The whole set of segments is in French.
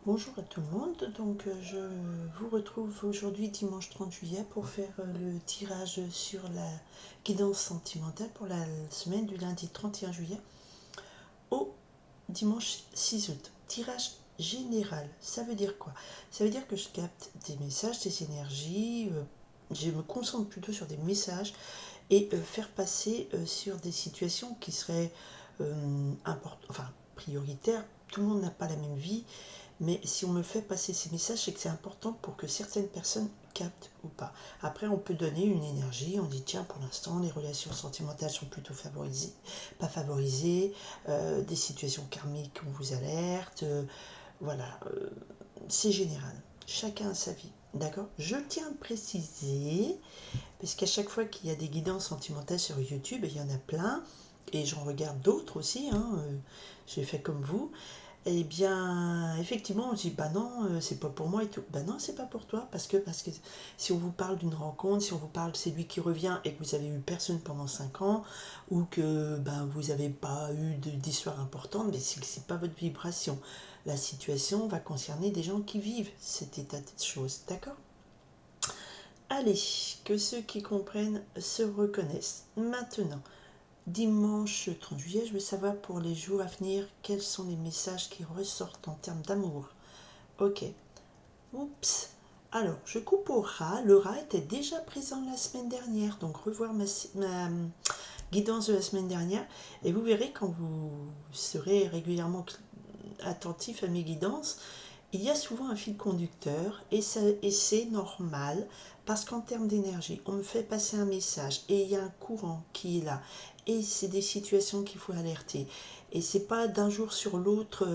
Bonjour à tout le monde, je vous retrouve aujourd'hui dimanche 30 juillet pour faire le tirage sur la guidance sentimentale pour la semaine du lundi 31 juillet au dimanche 6 août. Tirage général, ça veut dire quoi? Ça veut dire que je capte des messages, des énergies, je me concentre plutôt sur des messages et faire passer sur des situations qui seraient prioritaires. Tout le monde n'a pas la même vie. Mais si on me fait passer ces messages, c'est que c'est important pour que certaines personnes captent ou pas. Après, on peut donner une énergie, on dit tiens, pour l'instant, les relations sentimentales sont plutôt favorisées, pas favorisées, des situations karmiques, on vous alerte, voilà, c'est général. Chacun a sa vie, d'accord? Je tiens à préciser, parce qu'à chaque fois qu'il y a des guidances sentimentales sur YouTube, et il y en a plein, et j'en regarde d'autres aussi, j'ai fait comme vous, eh bien, effectivement, on se dit, bah non, c'est pas pour moi et tout. Bah non, c'est pas pour toi, parce que si on vous parle d'une rencontre, si on vous parle, c'est lui qui revient et que vous avez eu personne pendant 5 ans, ou que ben, vous n'avez pas eu d'histoire importante, mais c'est que c'est pas votre vibration. La situation va concerner des gens qui vivent cet état de choses, d'accord? Allez, que ceux qui comprennent se reconnaissent. Maintenant, dimanche 30 juillet, je veux savoir pour les jours à venir quels sont les messages qui ressortent en termes d'amour. Ok. Oups. Alors, je coupe au rat. Le rat était déjà présent la semaine dernière, donc revoir ma guidance de la semaine dernière. Et vous verrez quand vous serez régulièrement attentif à mes guidances, il y a souvent un fil conducteur et c'est normal parce qu'en termes d'énergie, on me fait passer un message et il y a un courant qui est là et c'est des situations qu'il faut alerter. Et c'est pas d'un jour sur l'autre,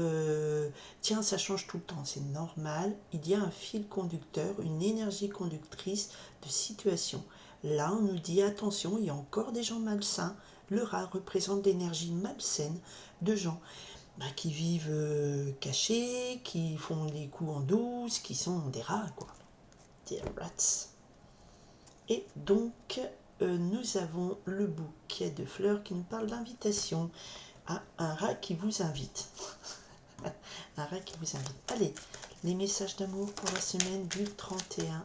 tiens, ça change tout le temps, c'est normal. Il y a un fil conducteur, une énergie conductrice de situation. Là, on nous dit attention, il y a encore des gens malsains. Le rat représente l'énergie malsaine de gens qui vivent cachés, qui font les coups en douce, qui sont des rats, quoi. Des rats. Et donc, nous avons le bouquet de fleurs qui nous parle d'invitation à un rat qui vous invite. Un rat qui vous invite. Allez, les messages d'amour pour la semaine du 31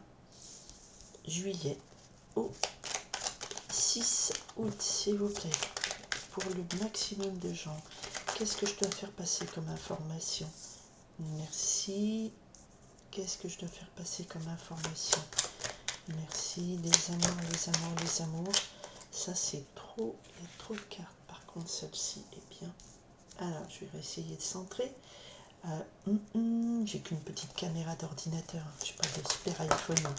juillet au 6 août, s'il vous plaît. Pour le maximum de gens. Qu'est-ce que je dois faire passer comme information? Merci. Qu'est-ce que je dois faire passer comme information? Merci, les amours, les amours, les amours. Ça, c'est trop. Il y a trop de cartes. Par contre, celle-ci est bien. Alors, je vais essayer de centrer. J'ai qu'une petite caméra d'ordinateur. Je sais pas, de super iPhone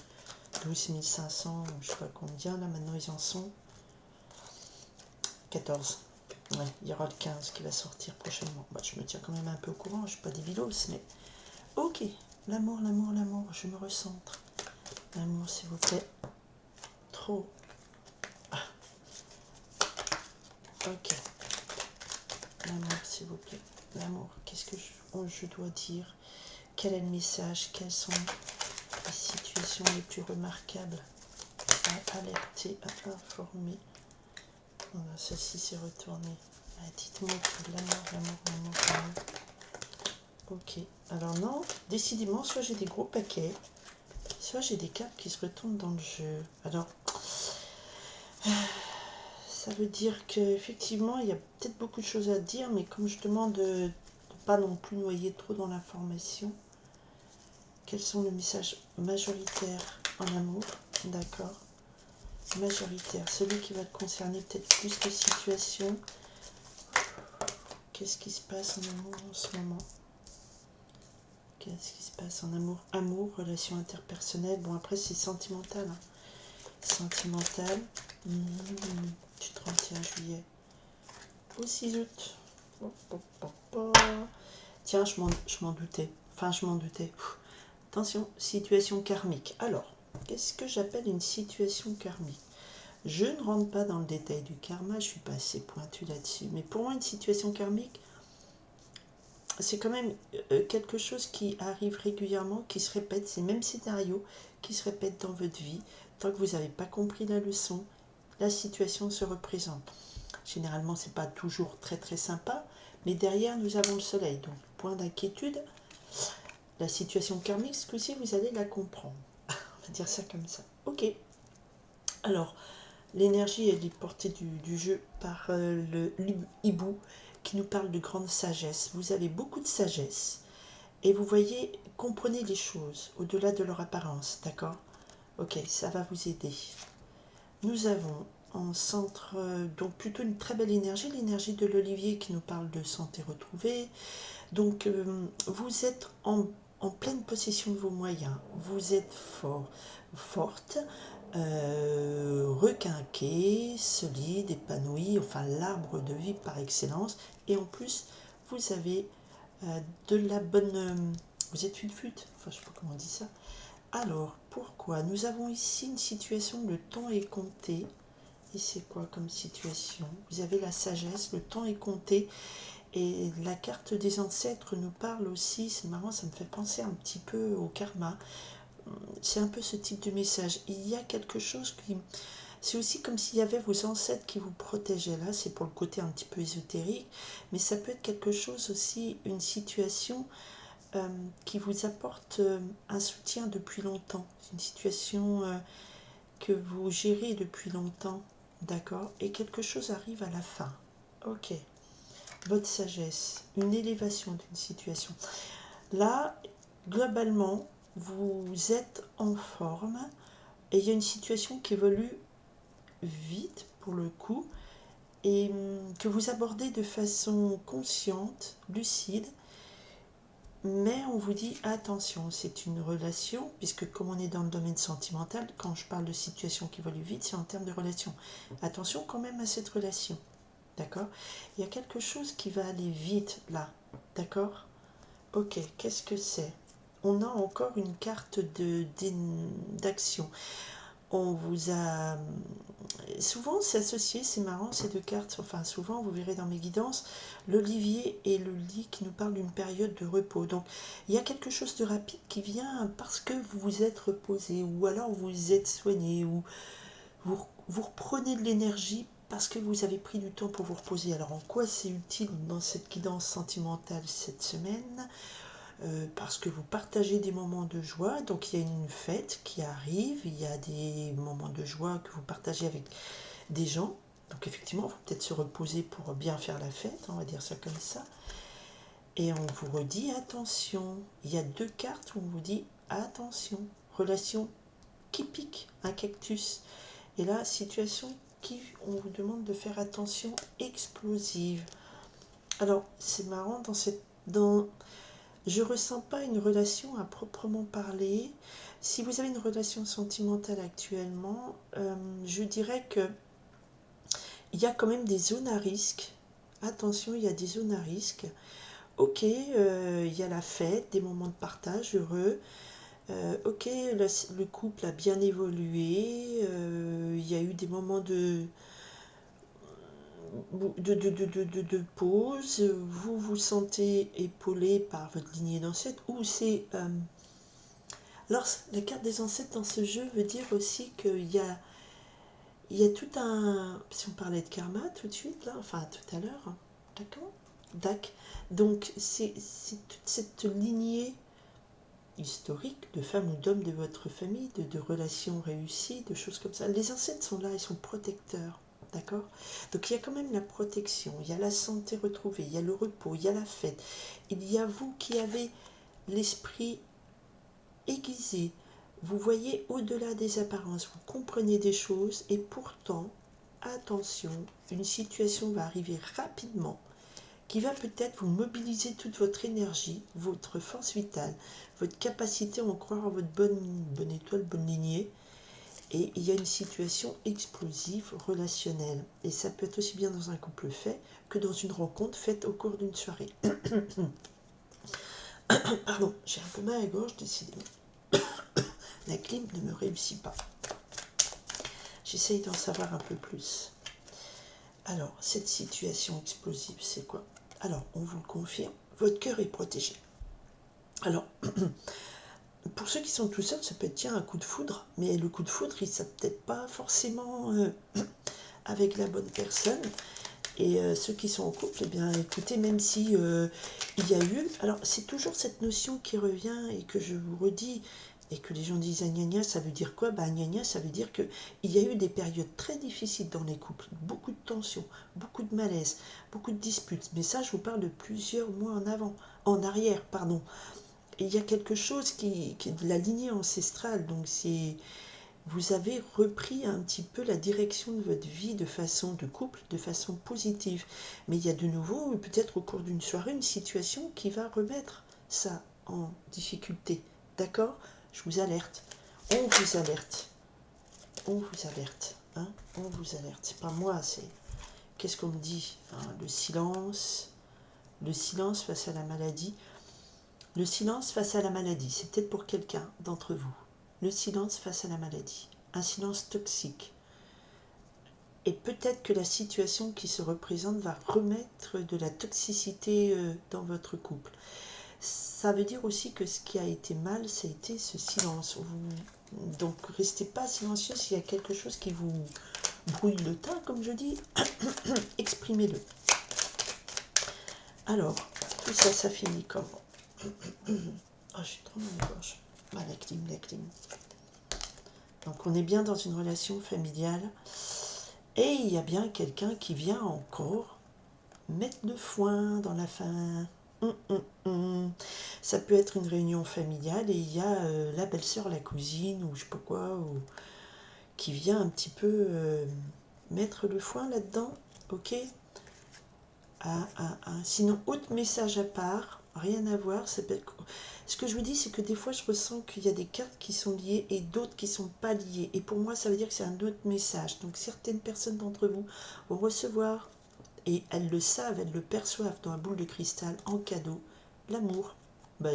12500, je sais pas combien. Là, maintenant, ils en sont 14. Ouais, il y aura le 15 qui va sortir prochainement. Bah, je me tiens quand même un peu au courant. Je suis pas des vilos, mais ok. L'amour, l'amour, l'amour. Je me recentre. L'amour, s'il vous plaît. Trop. Ah, ok. L'amour, s'il vous plaît. L'amour, qu'est-ce que je dois dire? Quel est le message? Quelles sont les situations les plus remarquables à alerter, à informer? Voilà, celle-ci s'est retournée. Dites-moi tout. L'amour, l'amour, l'amour, l'amour. Ok. Alors non, décidément, soit j'ai des gros paquets, soit j'ai des cartes qui se retournent dans le jeu. Alors, ça veut dire qu'effectivement, il y a peut-être beaucoup de choses à dire, mais comme je demande de ne pas non plus noyer trop dans l'information, quels sont les messages majoritaires en amour? D'accord. Majoritaire, celui qui va te concerner peut-être plus que situation. Qu'est-ce qui se passe en amour en ce moment? Qu'est-ce qui se passe en amour? Amour, relation interpersonnelle. Bon, après, c'est sentimental. Sentimental. Du 31 juillet au 6 août. Tiens, je m'en doutais. Enfin, je m'en doutais. Attention, situation karmique. Alors, qu'est-ce que j'appelle une situation karmique? Je ne rentre pas dans le détail du karma, je ne suis pas assez pointue là-dessus. Mais pour moi, une situation karmique, c'est quand même quelque chose qui arrive régulièrement, qui se répète, ces mêmes scénarios qui se répètent dans votre vie. Tant que vous n'avez pas compris la leçon, la situation se représente. Généralement, ce n'est pas toujours très très sympa, mais derrière, nous avons le soleil. Donc, point d'inquiétude. La situation karmique, ce coup-ci, vous allez la comprendre. On va dire ça comme ça. Ok. Alors, l'énergie, elle est portée du jeu par le hibou qui nous parle de grande sagesse. Vous avez beaucoup de sagesse et vous voyez, comprenez les choses au-delà de leur apparence, d'accord? Ok, ça va vous aider. Nous avons en centre, donc plutôt une très belle énergie, l'énergie de l'olivier qui nous parle de santé retrouvée. Donc, vous êtes en pleine possession de vos moyens. Vous êtes fort, forte, requinqué, solide, épanoui, enfin l'arbre de vie par excellence. Et en plus, vous avez de la bonne... vous êtes une flûte, enfin je sais pas comment on dit ça. Alors, pourquoi? Nous avons ici une situation, le temps est compté. Et c'est quoi comme situation? Vous avez la sagesse, le temps est compté. Et la carte des ancêtres nous parle aussi, c'est marrant, ça me fait penser un petit peu au karma. C'est un peu ce type de message. Il y a quelque chose qui... C'est aussi comme s'il y avait vos ancêtres qui vous protégeaient. Là, c'est pour le côté un petit peu ésotérique. Mais ça peut être quelque chose aussi, une situation qui vous apporte un soutien depuis longtemps. C'est une situation que vous gérez depuis longtemps. D'accord? Et quelque chose arrive à la fin. Ok. Votre sagesse, une élévation d'une situation. Là, globalement, vous êtes en forme et il y a une situation qui évolue vite pour le coup et que vous abordez de façon consciente, lucide, mais on vous dit attention, c'est une relation, puisque comme on est dans le domaine sentimental, quand je parle de situation qui évolue vite, c'est en termes de relation. Attention quand même à cette relation. D'accord? Il y a quelque chose qui va aller vite là. D'accord? Ok, qu'est-ce que c'est? On a encore une carte d'action. On vous a... Souvent, c'est associé, c'est marrant, ces deux cartes. Enfin, souvent, vous verrez dans mes guidances, l'olivier et le lit qui nous parlent d'une période de repos. Donc, il y a quelque chose de rapide qui vient parce que vous vous êtes reposé, ou alors vous vous êtes soigné, ou vous reprenez de l'énergie parce que vous avez pris du temps pour vous reposer. Alors en quoi c'est utile dans cette guidance sentimentale cette semaine? Parce que vous partagez des moments de joie, donc il y a une fête qui arrive, il y a des moments de joie que vous partagez avec des gens, donc effectivement il faut peut-être se reposer pour bien faire la fête, on va dire ça comme ça, et on vous redit attention, il y a deux cartes où on vous dit attention, relation qui pique, un cactus. Et là, situation qui, on vous demande de faire attention, explosive. Alors, c'est marrant, je ressens pas une relation à proprement parler. Si vous avez une relation sentimentale actuellement, je dirais que il y a quand même des zones à risque. Attention, il y a des zones à risque. Ok, il y a la fête, des moments de partage heureux. Ok, le couple a bien évolué. Il y a eu des moments de pause, vous vous sentez épaulé par votre lignée d'ancêtres, ou c'est... alors, la carte des ancêtres dans ce jeu veut dire aussi il y a tout un... Si on parlait de karma tout de suite, là, enfin tout à l'heure, hein, d'accord? Dac. Donc, c'est toute cette lignée historique de femmes ou d'hommes de votre famille, de relations réussies, de choses comme ça. Les ancêtres sont là, ils sont protecteurs. D'accord? Donc il y a quand même la protection, il y a la santé retrouvée, il y a le repos, il y a la fête. Il y a vous qui avez l'esprit aiguisé. Vous voyez au-delà des apparences, vous comprenez des choses et pourtant, attention, une situation va arriver rapidement qui va peut-être vous mobiliser toute votre énergie, votre force vitale, votre capacité à en croire en votre bonne étoile, bonne lignée. Et il y a une situation explosive relationnelle. Et ça peut être aussi bien dans un couple fait que dans une rencontre faite au cours d'une soirée. Pardon, j'ai un peu mal à la gorge, décidément. La clim ne me réussit pas. J'essaye d'en savoir un peu plus. Alors, cette situation explosive, c'est quoi? Alors, on vous le confirme, votre cœur est protégé. Alors, pour ceux qui sont tout seuls, ça peut être tiens un coup de foudre, mais le coup de foudre, il ne peut-être pas forcément avec la bonne personne. Et ceux qui sont en couple, eh bien écoutez, même si il y a eu... Alors c'est toujours cette notion qui revient et que je vous redis, et que les gens disent ah, gna gna, ça veut dire quoi? Bah gna gna, ça veut dire qu'il y a eu des périodes très difficiles dans les couples, beaucoup de tensions, beaucoup de malaise, beaucoup de disputes. Mais ça, je vous parle de plusieurs mois en arrière, pardon. Et il y a quelque chose qui est de la lignée ancestrale, donc c'est... Vous avez repris un petit peu la direction de votre vie de façon de couple, de façon positive. Mais il y a de nouveau, peut-être au cours d'une soirée, une situation qui va remettre ça en difficulté. D'accord? Je vous alerte. On vous alerte. On vous alerte. Hein? On vous alerte. C'est pas moi, c'est... Qu'est-ce qu'on me dit? Hein? Le silence face à la maladie. Le silence face à la maladie, c'est peut-être pour quelqu'un d'entre vous. Le silence face à la maladie. Un silence toxique. Et peut-être que la situation qui se représente va remettre de la toxicité dans votre couple. Ça veut dire aussi que ce qui a été mal, ça a été ce silence. Donc restez pas silencieux s'il y a quelque chose qui vous brouille le teint, comme je dis. Exprimez-le. Alors, tout ça, ça finit comment? Oh, je suis trop dans la gorge. Ah, la clim. Donc on est bien dans une relation familiale. Et il y a bien quelqu'un qui vient encore mettre le foin dans la fin. Ça peut être une réunion familiale et il y a la belle-sœur, la cousine ou je sais pas quoi, qui vient un petit peu mettre le foin là-dedans. Ok. Sinon, autre message à part, rien à voir. Ce que je vous dis, c'est que des fois, je ressens qu'il y a des cartes qui sont liées et d'autres qui ne sont pas liées. Et pour moi, ça veut dire que c'est un autre message. Donc, certaines personnes d'entre vous vont recevoir, et elles le savent, elles le perçoivent dans la boule de cristal en cadeau, l'amour.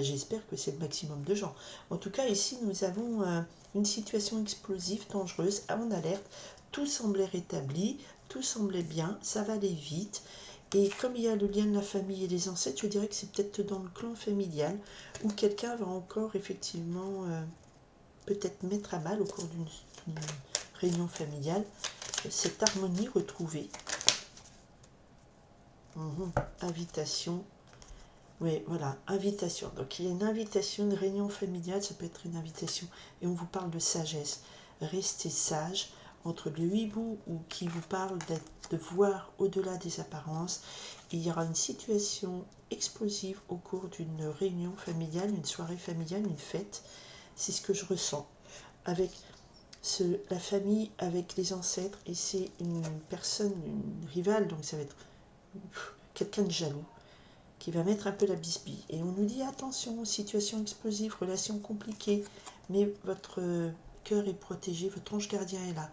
J'espère que c'est le maximum de gens. En tout cas, ici, nous avons une situation explosive, dangereuse, en alerte. Tout semblait rétabli, tout semblait bien, ça va aller vite. Et comme il y a le lien de la famille et des ancêtres, je dirais que c'est peut-être dans le clan familial où quelqu'un va encore effectivement peut-être mettre à mal au cours d'une réunion familiale cette harmonie retrouvée. Invitation. Oui, voilà, invitation. Donc il y a une invitation, une réunion familiale, ça peut être une invitation. Et on vous parle de sagesse. Restez sage entre le hibou ou qui vous parle de voir au-delà des apparences. Il y aura une situation explosive au cours d'une réunion familiale, une soirée familiale, une fête. C'est ce que je ressens. Avec la famille, avec les ancêtres, et c'est une personne, une rivale, donc ça va être quelqu'un de jaloux qui va mettre un peu la bisbille. Et on nous dit attention, situation explosive, relation compliquée, mais votre cœur est protégé, votre ange gardien est là.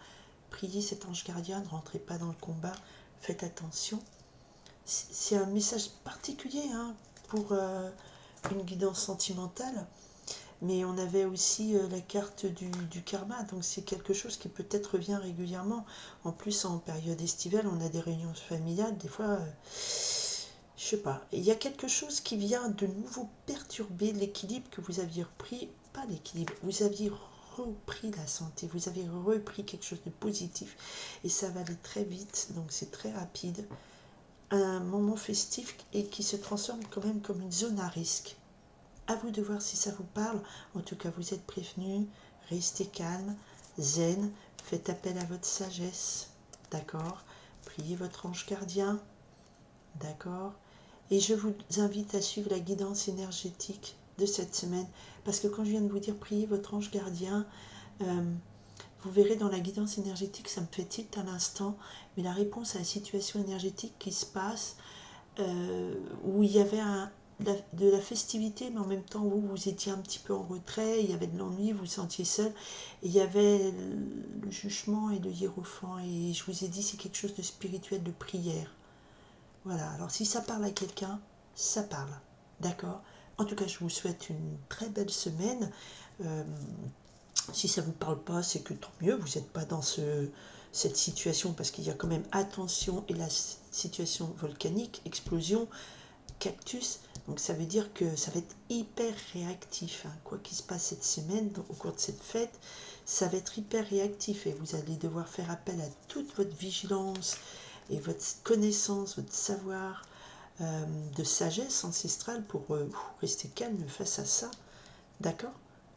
Priez cet ange gardien, ne rentrez pas dans le combat, faites attention. C'est un message particulier pour une guidance sentimentale, mais on avait aussi la carte du karma, donc c'est quelque chose qui peut-être revient régulièrement. En plus, en période estivale, on a des réunions familiales, des fois... je sais pas, il y a quelque chose qui vient de nouveau perturber l'équilibre que vous aviez repris, pas l'équilibre, vous aviez repris la santé, vous avez repris quelque chose de positif et ça va aller très vite, donc c'est très rapide. Un moment festif et qui se transforme quand même comme une zone à risque. À vous de voir si ça vous parle, en tout cas vous êtes prévenus, restez calme, zen, faites appel à votre sagesse, d'accord? Priez votre ange gardien, d'accord? Et je vous invite à suivre la guidance énergétique de cette semaine. Parce que quand je viens de vous dire priez votre ange gardien, vous verrez dans la guidance énergétique, ça me fait tilt à l'instant, mais la réponse à la situation énergétique qui se passe, où il y avait de la festivité, mais en même temps vous étiez un petit peu en retrait, il y avait de l'ennui, vous vous sentiez seul, et il y avait le jugement et le hiérophant, et je vous ai dit c'est quelque chose de spirituel, de prière. Voilà, alors si ça parle à quelqu'un, ça parle, d'accord? En tout cas, je vous souhaite une très belle semaine. Si ça ne vous parle pas, c'est que tant mieux, vous n'êtes pas dans cette situation, parce qu'il y a quand même attention, et la situation volcanique, explosion, cactus, donc ça veut dire que ça va être hyper réactif, quoi qu'il se passe cette semaine, au cours de cette fête, ça va être hyper réactif, et vous allez devoir faire appel à toute votre vigilance, et votre connaissance, votre savoir de sagesse ancestrale pour rester calme face à ça. D'accord?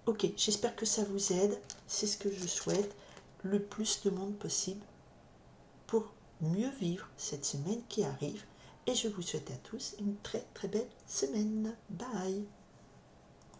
Ok, j'espère que ça vous aide. C'est ce que je souhaite. Le plus de monde possible pour mieux vivre cette semaine qui arrive. Et je vous souhaite à tous une très très belle semaine. Bye!